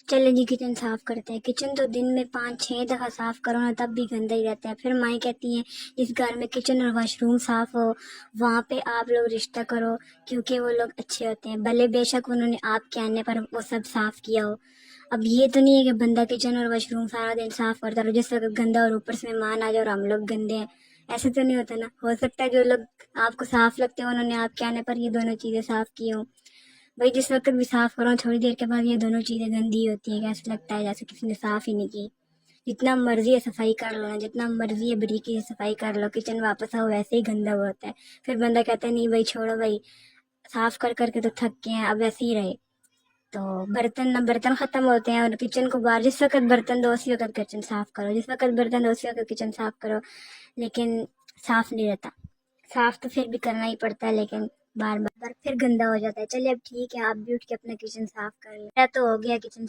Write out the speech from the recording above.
چلے جی کچن صاف کرتے ہیں. کچن تو دن میں 5-6 دفعہ صاف کرو نا تب بھی گندا ہی رہتا ہے. پھر مائیں کہتی ہیں جس گھر میں کچن اور واش روم صاف ہو وہاں پہ آپ لوگ رشتہ کرو کیونکہ وہ لوگ اچھے ہوتے ہیں، بھلے بے شک انہوں نے آپ کے آنے پر وہ سب صاف کیا ہو. اب یہ تو نہیں ہے کہ بندہ کچن اور واش روم سارا دن صاف کرتا رہو جس وقت گندا اور اوپر سے مہمان آ جائے اور ہم لوگ گندے ہیں. ایسے تو نہیں ہوتا نا. ہو سکتا ہے جو لوگ آپ کو صاف لگتے ہیں انہوں نے آپ کے آنے پر یہ دونوں چیزیں صاف کی ہوں. بھائی جس وقت بھی صاف کرو تھوڑی دیر کے بعد یہ دونوں چیزیں گندی ہوتی ہیں، ایسا لگتا ہے جیسے کسی نے صاف ہی نہیں کی. جتنا مرضی ہے صفائی کر لو نا، جتنا مرضی ہے بریکی سے صفائی کر لو، کچن واپس آؤ ویسے ہی گندا ہوا ہوتا ہے. پھر بندہ کہتا ہے نہیں بھائی چھوڑو بھائی، صاف کر کر کے تو تھک گئے ہیں اب ویسے ہی رہے. تو برتن ختم ہوتے ہیں اور کچن کو باہر جس وقت برتن دو اسی وقت کچن صاف کرو، جس وقت برتن دو اسی وقت کچن صاف کرو. لیکن صاف نہیں رہتا. صاف تو پھر بھی کرنا ہی پڑتا ہے لیکن بار بار پھر گندا ہو جاتا ہے. چلیے اب ٹھیک ہے، آپ بھی اٹھ کے اپنا کچن صاف کر لیں. میرا تو ہو گیا کچن